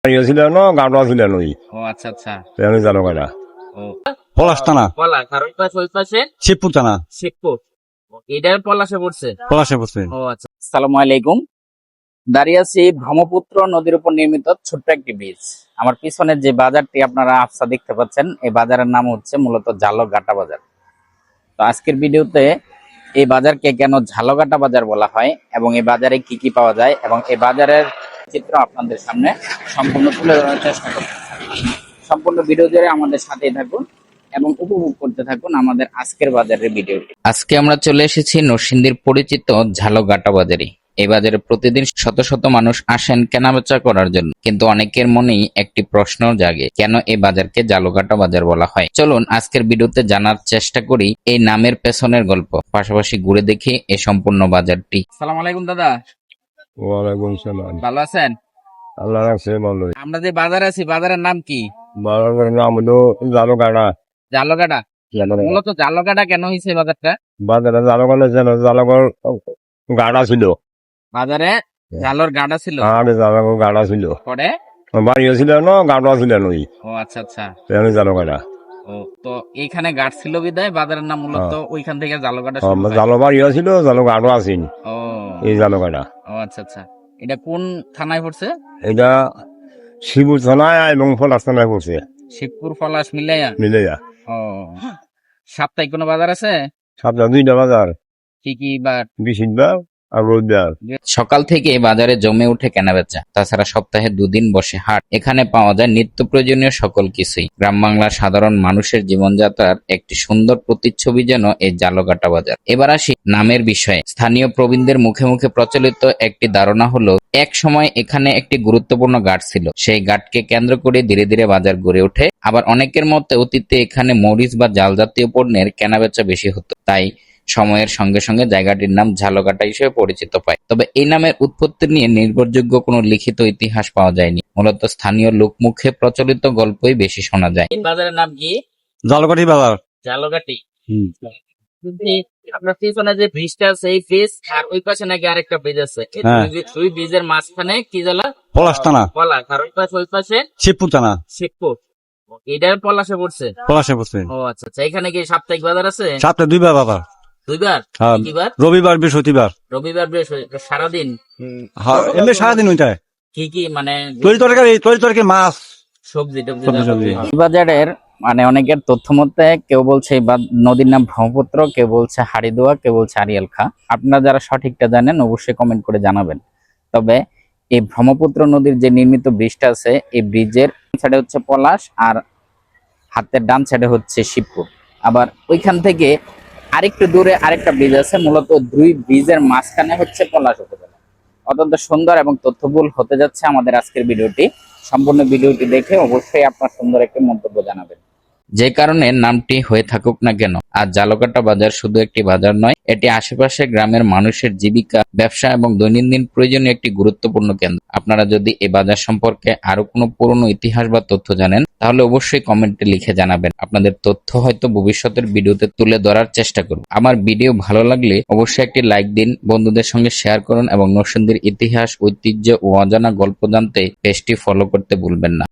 ছিল না গাঁটা ছিল নই ও আচ্ছা আচ্ছা। আমি জানো কেনা ও পলাশ থানা, পলাশ, আর ওই পাশে শিবপুর থানা, শিবপুর। এটা পলাশে পড়ছে। পলাশে পড়ছে। ও আচ্ছা। আসসালামু আলাইকুম। দাঁড়িয়ে আছি ব্রহ্মপুত্র নদীর উপর নির্মিত ছোট্ট একটি ব্রিজ। আমার পিছনের যে বাজারটি আপনারা আফসা দেখতে পাচ্ছেন, এই বাজারের নাম হচ্ছে মূলত ঝালকাটা বাজার। তো আজকের ভিডিওতে এই বাজারকে কেন ঝালকাটা বাজার বলা হয় এবং এই বাজারে কি কি পাওয়া যায় এবং এই বাজারের চিত্র আপনাদের সামনে সম্পূর্ণ তুলে ধরার চেষ্টা করব। সম্পূর্ণ ভিডিও জুড়ে আমাদের সাথেই থাকুন এবং উপভোগ করতে থাকুন আমাদের আজকের বাজারের ভিডিওটি। আজকে আমরা চলে এসেছি নরসিংদীর পরিচিত ঝালকাটা বাজারে। এই বাজারে প্রতিদিন শত শত মানুষ আসেন কেনাবেচা করার জন্য, কিন্তু অনেকের মনেই একটি প্রশ্ন জাগে, কেন এই বাজারকে ঝালকাটা বাজার বলা হয়। চলুন আজকের ভিডিওতে জানার চেষ্টা করি এই নামের পেছনের গল্প, পাশাপাশি ঘুরে দেখি এই সম্পূর্ণ বাজারটি। আসসালামু আলাইকুম দাদা, ওয়ালাইকুম সালাম। ভালো আছেন? আল্লাহ রাখছে ভালো। আমরা যে বাজারে আছি, বাজারের নাম কি? বাবার নাম হলো জানো কাটা। ঝালকাটা। মূলত ঝালকাটা কেন হয়েছে বাজারটা? বাজারে জানো কাটা যেন জালগর গাড়া ছিল, বাজারে জালর গাডা ছিল, আগে জালগর গাড়া ছিল, পরে বাড়ি ছিল না গাড়া ছিল নই ও আচ্ছা আচ্ছা। আমি জানো কাটা। ও তো এইখানে গাছ ছিল বিদায় বাজারের নাম মূলত ওইখান থেকে ঝালকাটা শুরু হয়। জালো বাড়িও ছিল জালো গাড়ো আসেনি ও এই জানো কাটা। ও আচ্ছা আচ্ছা। এটা কোন থানায় পড়ছে? এটা শিবুর থানায় এবং ফলাস থানায় পড়ছে শিবপুর পলাশ মিলাইয়া। মিলে যা। ও সাপ্তাহিক কোনো বাজার আছে? সপ্তাহ 2টা বাজার, কি কি বার? বৃহস্পতিবার আর রবিবার। সকাল থেকে বাজারে জমে উঠে কেনাবেচা, তাছাড়া সপ্তাহে 2 দিন বসে হাট। এখানে পাওয়া যায় নিত্য প্রয়োজনীয় সকল কিছুই। গ্রাম বাংলার সাধারণ মানুষের জীবনযাত্রার একটি সুন্দর প্রতিচ্ছবি যেন এই ঝালকাটা বাজার। এবার আসি নামের বিষয়ে। স্থানীয় প্রবীণদের মুখে মুখে প্রচলিত একটি ধারণা হলো, এক সময় এখানে একটি গুরুত্বপূর্ণ ঘাট ছিল, সেই ঘাটকে কেন্দ্র করে ধীরে ধীরে বাজার গড়ে ওঠে। আবার অনেকের মতে অতীতে এখানে মরিচ বা জাল জাতীয় পণ্যের কেনাবেচা বেশি হতো, তাই সময়ের সঙ্গে সঙ্গে জায়গাটির নাম ঝালকাটা হিসেবে পরিচিত পায়। তবে এই নামের উৎপত্তি নিয়ে নির্ভরযোগ্য কোনো লিখিত ইতিহাস পাওয়া যায়নি, মূলত স্থানীয় লোকমুখে প্রচলিত গল্পই বেশি শোনা যায়। এই বাজারের নাম কি? ঝালকাঠি বাজার। ঝালকাঠি। আপনার পিছনে যে ব্রিজটা আছে এই ব্রিজ, আর ওই পাশে নাকি আরেকটা ব্রিজ আছে। হ্যাঁ। দুই ব্রিজের মাঝখানে কি জেলা? পলাশ থানা, পলাশ, আর ওই পাশে শিবপুর থানা, শিবপুর। এটা পলাশে পড়ছে। পলাশে পড়ছে। ও আচ্ছা আচ্ছা। এখানে কি সাপ্তাহিক বাজার আছে? সপ্তাহে 2বার বাজার, 2বার? হ্যাঁ। কি বার? রবিবার বৃহস্পতিবার। রবিবার বৃহস্পতিবার সারাদিন? হ্যাঁ, এমনি সারাদিন ওইটাই কি কি মানে তরি তরকারি মাছ সবজি টবজি? সবজি। এই বাজারের মানে অনেকের তথ্য মতে কেউ বলছে এই নদীর নাম ব্রহ্মপুত্র, কেউ বলছে হাড়িদোয়া, কেউ বলছে আরিয়াল খা। আপনারা যারা সঠিকটা জানেন অবশ্যই কমেন্ট করে জানাবেন। তবে এই ব্রহ্মপুত্র নদীর যে নির্মিত ব্রিজটা আছে, এই ব্রিজের সাইডে হচ্ছে পলাশ আর হাতের ডান সাইডে হচ্ছে শিবপুর। আবার ওইখান থেকে আরেকটু দূরে আরেকটা ব্রিজ আছে, মূলত দুই ব্রিজের মাঝখানে হচ্ছে পলাশ উপজেলা। অত্যন্ত সুন্দর এবং তথ্যবহুল হতে যাচ্ছে আমাদের আজকের ভিডিওটি। সম্পূর্ণ ভিডিওটি দেখে অবশ্যই আপনার সুন্দর একটি মন্তব্য জানাবেন। যে কারণে নামটি হয়ে থাকুক না কেন, আর ঝালকাটা বাজার শুধু একটি বাজার নয়, এটি আশেপাশে গ্রামের মানুষের জীবিকা, ব্যবসা এবং দৈনন্দিন প্রয়োজনীয় একটি গুরুত্বপূর্ণ কেন্দ্র। আপনারা যদি এই বাজার সম্পর্কে আরো কোনো পুরনো ইতিহাস বা তথ্য জানেন, তাহলে অবশ্যই কমেন্টে লিখে জানাবেন। আপনাদের তথ্য হয়তো ভবিষ্যতের ভিডিওতে তুলে ধরার চেষ্টা করব। আমার ভিডিও ভালো লাগলে অবশ্যই একটি লাইক দিন, বন্ধুদের সঙ্গে শেয়ার করুন এবং নরসিংদীর ইতিহাস, ঐতিহ্য ও অজানা গল্প জানতে পেজটি ফলো করতে ভুলবেন না।